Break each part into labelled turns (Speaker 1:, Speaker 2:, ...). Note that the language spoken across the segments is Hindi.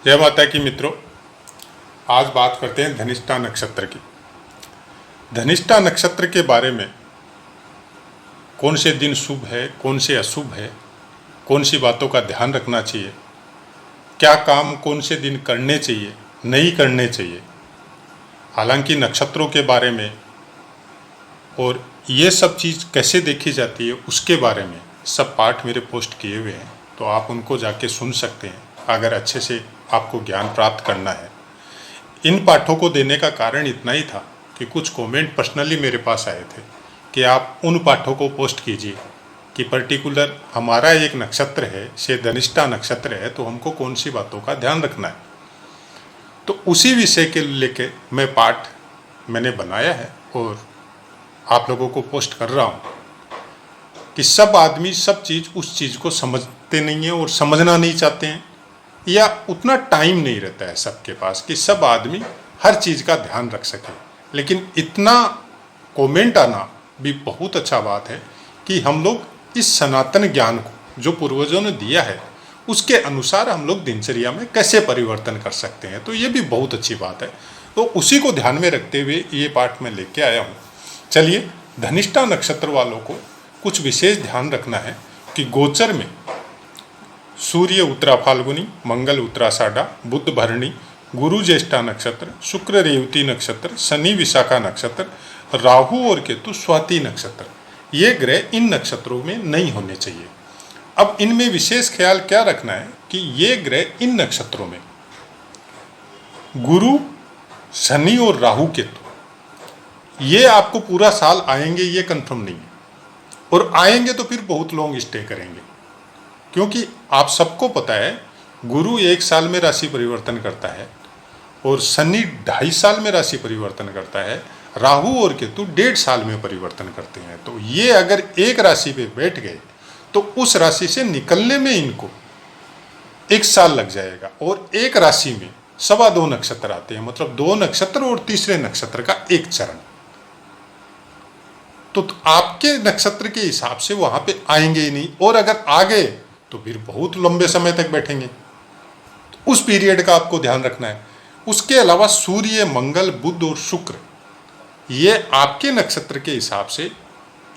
Speaker 1: जय माता की मित्रों, आज बात करते हैं धनिष्ठा नक्षत्र की। धनिष्ठा नक्षत्र के बारे में कौन से दिन शुभ है, कौन से अशुभ है, कौन सी बातों का ध्यान रखना चाहिए, क्या काम कौन से दिन करने चाहिए, नहीं करने चाहिए। हालांकि नक्षत्रों के बारे में और ये सब चीज़ कैसे देखी जाती है उसके बारे में सब पाठ मेरे पोस्ट किए हुए हैं, तो आप उनको जाके सुन सकते हैं अगर अच्छे से आपको ज्ञान प्राप्त करना है। इन पाठों को देने का कारण इतना ही था कि कुछ कमेंट पर्सनली मेरे पास आए थे कि आप उन पाठों को पोस्ट कीजिए कि पर्टिकुलर हमारा एक नक्षत्र है, से धनिष्ठा नक्षत्र है, तो हमको कौन सी बातों का ध्यान रखना है। तो उसी विषय के लेके मैं पाठ मैंने बनाया है और आप लोगों को पोस्ट कर रहा हूँ कि सब आदमी सब चीज़ उस चीज़ को समझते नहीं हैं और समझना नहीं चाहते हैं, या उतना टाइम नहीं रहता है सबके पास कि सब आदमी हर चीज़ का ध्यान रख सके। लेकिन इतना कमेंट आना भी बहुत अच्छा बात है कि हम लोग इस सनातन ज्ञान को जो पूर्वजों ने दिया है उसके अनुसार हम लोग दिनचर्या में कैसे परिवर्तन कर सकते हैं, तो ये भी बहुत अच्छी बात है। तो उसी को ध्यान में रखते हुए ये पाठ मैं लेके आया हूँ। चलिए, धनिष्ठा नक्षत्र वालों को कुछ विशेष ध्यान रखना है कि गोचर में सूर्य उत्तरा फाल्गुनी, मंगल उत्तराषाढ़ा, बुध भरणी, गुरु ज्येष्ठा नक्षत्र, शुक्र रेवती नक्षत्र, शनि विशाखा नक्षत्र, राहु और केतु स्वाति नक्षत्र, ये ग्रह इन नक्षत्रों में नहीं होने चाहिए। अब इनमें विशेष ख्याल क्या रखना है कि ये ग्रह इन नक्षत्रों में गुरु, शनि और राहु केतु ये आपको पूरा साल आएंगे, ये कंफर्म नहीं है, और आएंगे तो फिर बहुत लॉन्ग स्टे करेंगे। क्योंकि आप सबको पता है गुरु 1 साल में राशि परिवर्तन करता है और शनि 2.5 साल में राशि परिवर्तन करता है, राहु और केतु 1.5 साल में परिवर्तन करते हैं। तो ये अगर एक राशि पे बैठ गए तो उस राशि से निकलने में इनको 1 साल लग जाएगा। और एक राशि में 2.25 नक्षत्र आते हैं, मतलब 2 नक्षत्र और तीसरे नक्षत्र का एक चरण। तो आपके नक्षत्र के हिसाब से वहां पे आएंगे ही नहीं, और अगर आ गए तो फिर बहुत लंबे समय तक बैठेंगे। तो उस पीरियड का आपको ध्यान रखना है। उसके अलावा सूर्य, मंगल, बुध और शुक्र ये आपके नक्षत्र के हिसाब से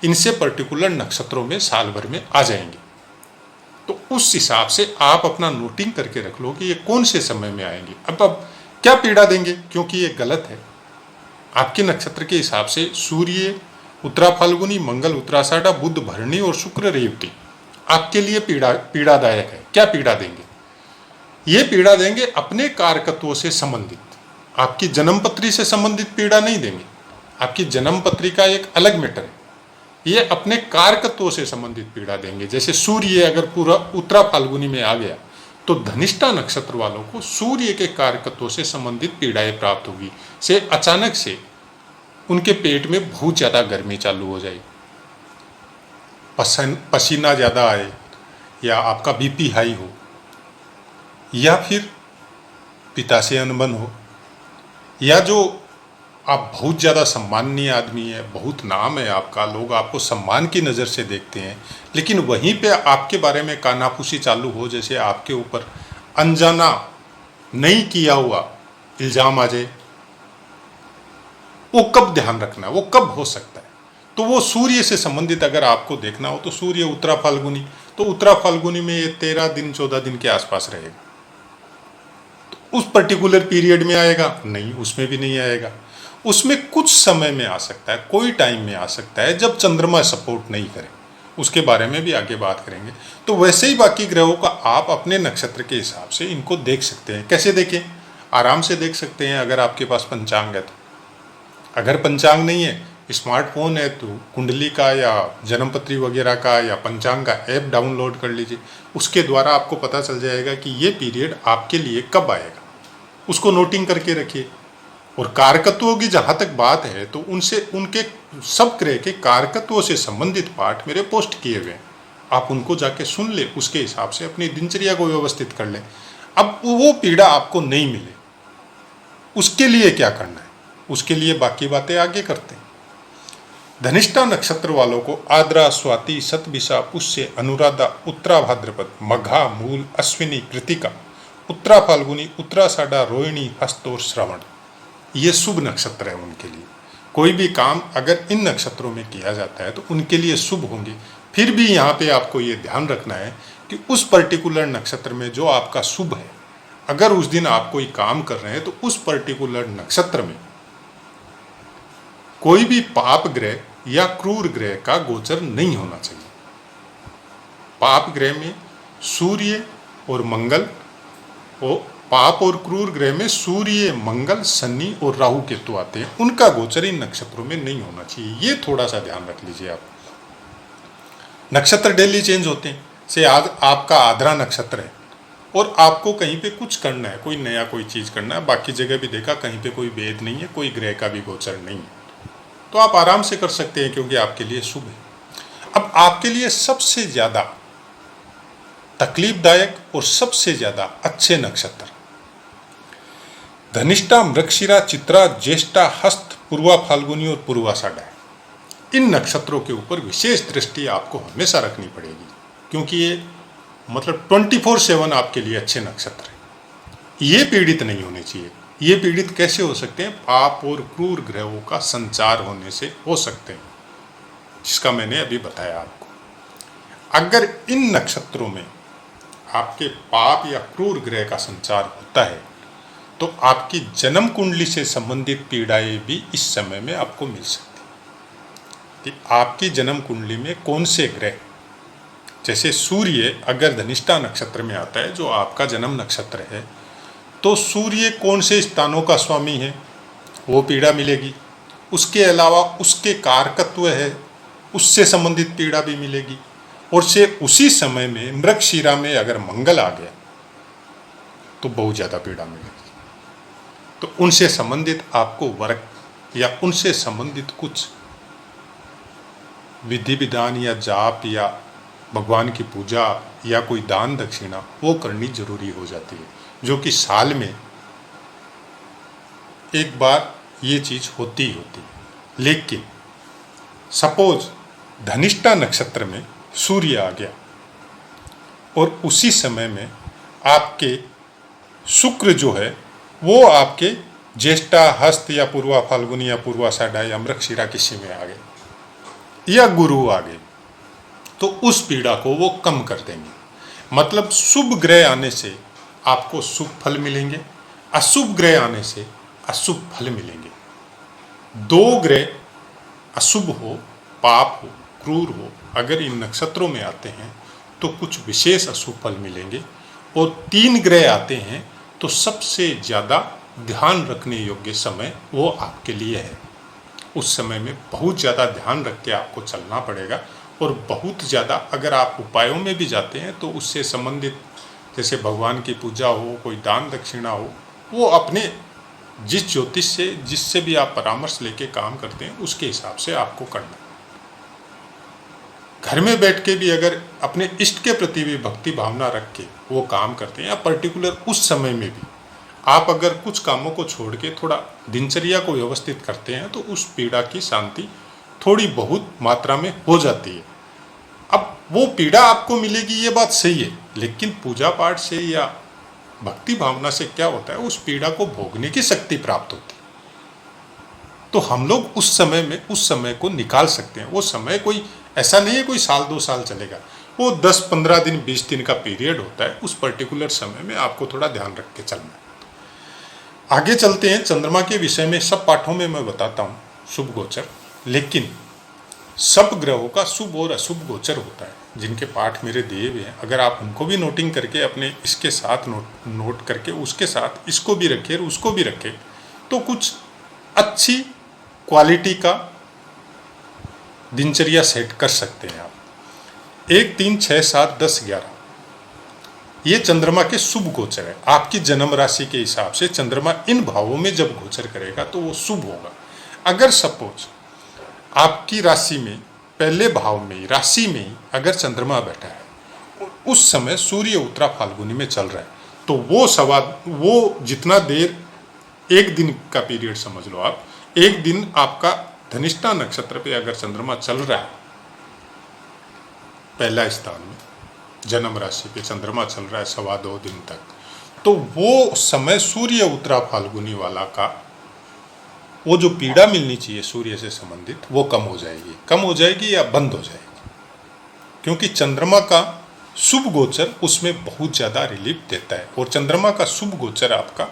Speaker 1: इनसे पर्टिकुलर नक्षत्रों में साल भर में आ जाएंगे। तो उस हिसाब से आप अपना नोटिंग करके रख लो कि ये कौन से समय में आएंगे। अब क्या पीड़ा देंगे, क्योंकि ये गलत है। आपके नक्षत्र के हिसाब से सूर्य उत्तरा फाल्गुनी, मंगल उत्तराषाढ़ा, बुध भरणी और शुक्र रेवती आपके लिए पीड़ादायक है। क्या पीड़ा देंगे? ये पीड़ा देंगे अपने कारकत्वों से संबंधित, आपकी जन्मपत्री से संबंधित पीड़ा नहीं देंगे। आपकी जन्मपत्री का एक अलग मैटर है, ये अपने कारकत्वों से संबंधित पीड़ा देंगे। जैसे सूर्य अगर पूरा उत्तरा फाल्गुनी में आ गया तो धनिष्ठा नक्षत्र वालों को सूर्य के कारकत्वों से संबंधित पीड़ाएं प्राप्त होगी। से अचानक से उनके पेट में बहुत ज़्यादा गर्मी चालू हो जाए, पसीना ज़्यादा आए, या आपका बीपी हाई हो, या फिर पिता से अनबन हो, या जो आप बहुत ज़्यादा सम्माननीय आदमी है, बहुत नाम है आपका, लोग आपको सम्मान की नज़र से देखते हैं, लेकिन वहीं पे आपके बारे में कानाफूसी चालू हो, जैसे आपके ऊपर अनजाना नहीं किया हुआ इल्ज़ाम आ जाए। वो कब ध्यान रखना है, वो कब हो सकता है? तो वो सूर्य से संबंधित अगर आपको देखना हो तो सूर्य उत्तरा फाल्गुनी, तो उत्तरा फाल्गुनी में ये 13 दिन 14 दिन के आसपास रहेगा। तो उस पर्टिकुलर पीरियड में आएगा नहीं, उसमें भी नहीं आएगा। उसमें कुछ समय में आ सकता है, कोई टाइम में आ सकता है जब चंद्रमा सपोर्ट नहीं करे, उसके बारे में भी आगे बात करेंगे। तो वैसे ही बाकी ग्रहों का आप अपने नक्षत्र के हिसाब से इनको देख सकते हैं। कैसे देखें? आराम से देख सकते हैं अगर आपके पास पंचांग है तो। अगर पंचांग नहीं है, स्मार्टफोन है, तो कुंडली का या जन्मपत्री वगैरह का या पंचांग का ऐप डाउनलोड कर लीजिए। उसके द्वारा आपको पता चल जाएगा कि ये पीरियड आपके लिए कब आएगा, उसको नोटिंग करके रखिए। और कारकत्वों की जहाँ तक बात है तो उनसे उनके सब ग्रह के कारकत्वों से संबंधित पाठ मेरे पोस्ट किए हुए हैं, आप उनको जाके सुन ले, उसके हिसाब से अपनी दिनचर्या को व्यवस्थित कर लें। अब वो पीड़ा आपको नहीं मिले, उसके लिए क्या करना है, उसके लिए बाकी बातें आगे करते हैं। धनिष्ठा नक्षत्र वालों को आद्रा, स्वाति, शतभिषा, पुष्य, अनुराधा, उत्तरा भाद्रपद, मघा, मूल, अश्विनी, कृतिका उत्तरा फाल्गुनी, उत्तराषाढ़ा, रोहिणी, हस्त और श्रवण, ये शुभ नक्षत्र है उनके लिए। कोई भी काम अगर इन नक्षत्रों में किया जाता है तो उनके लिए शुभ होंगे। फिर भी यहाँ पे आपको ये ध्यान रखना है कि उस पर्टिकुलर नक्षत्र में जो आपका शुभ है, अगर उस दिन आप कोई काम कर रहे हैं तो उस पर्टिकुलर नक्षत्र में कोई भी पाप ग्रह या क्रूर ग्रह का गोचर नहीं होना चाहिए। पाप ग्रह में सूर्य और मंगल, और पाप और क्रूर ग्रह में सूर्य, मंगल, शनि और राहु केतु आते हैं, उनका गोचर इन नक्षत्रों में नहीं होना चाहिए। ये थोड़ा सा ध्यान रख लीजिए आप। नक्षत्र डेली चेंज होते हैं। से आज आपका आद्रा नक्षत्र है और आपको कहीं पे कुछ करना है, कोई नया कोई चीज करना है, बाकी जगह भी देखा कहीं पे कोई भेद नहीं है, कोई ग्रह का भी गोचर नहीं है, तो आप आराम से कर सकते हैं क्योंकि आपके लिए शुभ है। अब आपके लिए सबसे ज्यादा तकलीफदायक और सबसे ज्यादा अच्छे नक्षत्र धनिष्ठा, मृगशिरा, चित्रा, ज्येष्ठा, हस्त, पूर्वा फाल्गुनी और पूर्वाषाढ़ा है। इन नक्षत्रों के ऊपर विशेष दृष्टि आपको हमेशा रखनी पड़ेगी क्योंकि ये मतलब 24/7 आपके लिए अच्छे नक्षत्र हैं। ये पीड़ित नहीं होने चाहिए। ये पीड़ित कैसे हो सकते हैं? पाप और क्रूर ग्रहों का संचार होने से हो सकते हैं, जिसका मैंने अभी बताया आपको। अगर इन नक्षत्रों में आपके पाप या क्रूर ग्रह का संचार होता है तो आपकी जन्म कुंडली से संबंधित पीड़ाएं भी इस समय में आपको मिल सकती हैं। कि आपकी जन्म कुंडली में कौन से ग्रह, जैसे सूर्य अगर धनिष्ठा नक्षत्र में आता है जो आपका जन्म नक्षत्र है, तो सूर्य कौन से स्थानों का स्वामी है, वो पीड़ा मिलेगी। उसके अलावा उसके कारकत्व है, उससे संबंधित पीड़ा भी मिलेगी। और से उसी समय में मृगशिरा में अगर मंगल आ गया तो बहुत ज़्यादा पीड़ा मिलेगी। तो उनसे संबंधित आपको वर्क या उनसे संबंधित कुछ विधि विधान या जाप या भगवान की पूजा या कोई दान दक्षिणा वो करनी जरूरी हो जाती है, जो कि साल में एक बार ये चीज होती ही होती है। लेकिन सपोज धनिष्ठा नक्षत्र में सूर्य आ गया और उसी समय में आपके शुक्र जो है वो आपके ज्येष्ठा, हस्त या पूर्वा फाल्गुनी या पूर्वाषाढ़ा या मृगशिरा किसी में आ गए या गुरु आ गए, तो उस पीड़ा को वो कम कर देंगे। मतलब शुभ ग्रह आने से आपको शुभ फल मिलेंगे, अशुभ ग्रह आने से अशुभ फल मिलेंगे। दो ग्रह अशुभ हो, पाप हो, क्रूर हो, अगर इन नक्षत्रों में आते हैं तो कुछ विशेष अशुभ फल मिलेंगे। और 3 ग्रह आते हैं तो सबसे ज़्यादा ध्यान रखने योग्य समय वो आपके लिए है। उस समय में बहुत ज़्यादा ध्यान रख के आपको चलना पड़ेगा। और बहुत ज़्यादा अगर आप उपायों में भी जाते हैं तो उससे संबंधित, जैसे भगवान की पूजा हो, कोई दान दक्षिणा हो, वो अपने जिस ज्योतिष से जिससे भी आप परामर्श लेके काम करते हैं उसके हिसाब से आपको करना। घर में बैठ के भी अगर अपने इष्ट के प्रति भी भक्ति भावना रख के वो काम करते हैं, या पर्टिकुलर उस समय में भी आप अगर कुछ कामों को छोड़ के थोड़ा दिनचर्या को व्यवस्थित करते हैं तो उस पीड़ा की शांति थोड़ी बहुत मात्रा में हो जाती है। अब वो पीड़ा आपको मिलेगी ये बात सही है, लेकिन पूजा पाठ से या भक्ति भावना से क्या होता है, उस पीड़ा को भोगने की शक्ति प्राप्त होती है। तो हम लोग उस समय में उस समय को निकाल सकते हैं। वो समय कोई ऐसा नहीं है कोई साल 2 साल चलेगा, वो 10-15 दिन 20 दिन का पीरियड होता है। उस पर्टिकुलर समय में आपको थोड़ा ध्यान रख के चलना है। आगे चलते हैं चंद्रमा के विषय में। सब पाठों में मैं बताता हूँ शुभ गोचर, लेकिन सब ग्रहों का शुभ और अशुभ गोचर होता है, जिनके पाठ मेरे दिए हुए हैं। अगर आप उनको भी नोटिंग करके अपने इसके साथ नोट करके उसके साथ इसको भी रखें और उसको भी रखें तो कुछ अच्छी क्वालिटी का दिनचर्या सेट कर सकते हैं आप। 1, 3, 6, 7, 10, 11 ये चंद्रमा के शुभ गोचर है। आपकी जन्म राशि के हिसाब से चंद्रमा इन भावों में जब गोचर करेगा तो वो शुभ होगा। अगर सपोज आपकी राशि में पहले भाव में ही, राशि में ही अगर चंद्रमा बैठा है, उस समय सूर्य उत्तरा फाल्गुनी में चल रहा है, तो वो जितना देर, एक दिन का पीरियड समझ लो आप, एक दिन आपका धनिष्ठा नक्षत्र पे अगर चंद्रमा चल रहा है, पहला स्थान में जन्म राशि पे चंद्रमा चल रहा है 2.25 दिन तक, तो वो समय सूर्य उत्तरा फाल्गुनी वाला का वो जो पीड़ा मिलनी चाहिए सूर्य से संबंधित वो कम हो जाएगी या बंद हो जाएगी, क्योंकि चंद्रमा का शुभ गोचर उसमें बहुत ज़्यादा रिलीफ देता है। और चंद्रमा का शुभ गोचर आपका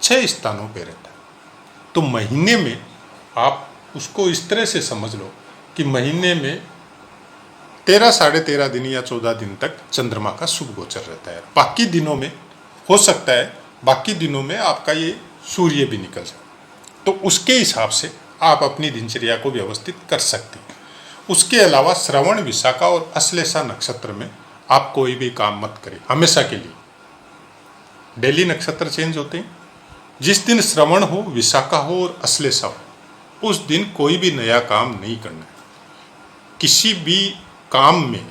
Speaker 1: 6 स्थानों पे रहता है। तो महीने में आप उसको इस तरह से समझ लो कि महीने में 13 साढ़े 13 दिन या 14 दिन तक चंद्रमा का शुभ गोचर रहता है। बाकी दिनों में हो सकता है बाकी दिनों में आपका ये सूर्य भी निकल जाए, तो उसके हिसाब से आप अपनी दिनचर्या को व्यवस्थित कर सकते हैं। उसके अलावा श्रवण, विशाखा और अश्लेषा नक्षत्र में आप कोई भी काम मत करें हमेशा के लिए। डेली नक्षत्र चेंज होते हैं। जिस दिन श्रवण हो, विशाखा हो और अश्लेषा हो, उस दिन कोई भी नया काम नहीं करना है। किसी भी काम में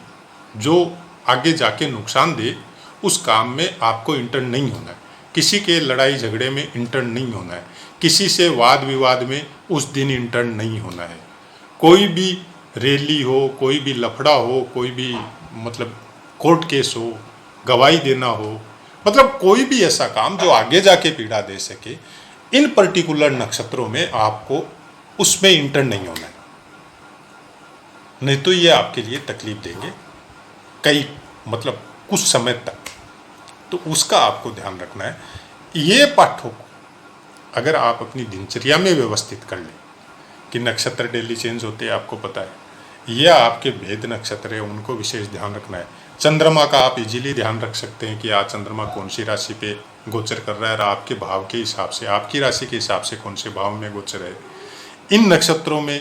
Speaker 1: जो आगे जाके नुकसान दे उस काम में आपको इंटर नहीं होना है। किसी के लड़ाई झगड़े में इंटर नहीं होना है। किसी से वाद विवाद में उस दिन इंटर नहीं होना है। कोई भी रैली हो, कोई भी लफड़ा हो, कोई भी मतलब कोर्ट केस हो, गवाही देना हो, मतलब कोई भी ऐसा काम जो आगे जाके पीड़ा दे सके, इन पर्टिकुलर नक्षत्रों में आपको उसमें इंटर नहीं होना है। नहीं तो ये आपके लिए तकलीफ देंगे मतलब कुछ समय तक। तो उसका आपको ध्यान रखना है। ये पाठों को अगर आप अपनी दिनचर्या में व्यवस्थित कर लें कि नक्षत्र डेली चेंज होते हैं, आपको पता है, यह आपके भेद नक्षत्र है, उनको विशेष ध्यान रखना है। चंद्रमा का आप इजीली ध्यान रख सकते हैं कि आज चंद्रमा कौन सी राशि पे गोचर कर रहा है और आपके भाव के हिसाब से, आपकी राशि के हिसाब से कौन से भाव में गोचर है। इन नक्षत्रों में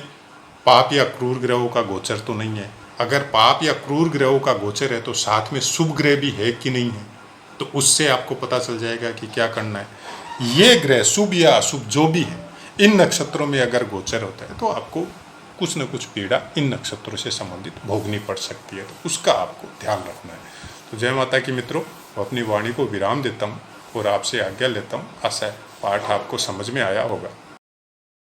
Speaker 1: पाप या क्रूर ग्रहों का गोचर तो नहीं है। अगर पाप या क्रूर ग्रहों का गोचर है तो साथ में शुभ ग्रह भी है कि नहीं है, तो उससे आपको पता चल जाएगा कि क्या करना है। ये ग्रह शुभ या अशुभ जो भी है, इन नक्षत्रों में अगर गोचर होता है तो आपको कुछ न कुछ पीड़ा इन नक्षत्रों से संबंधित भोगनी पड़ सकती है। तो उसका आपको ध्यान रखना है। तो जय माता की मित्रों, अपनी वाणी को विराम देता हूँ और आपसे आज्ञा लेता हूँ। आशा है पाठ आपको समझ में आया होगा।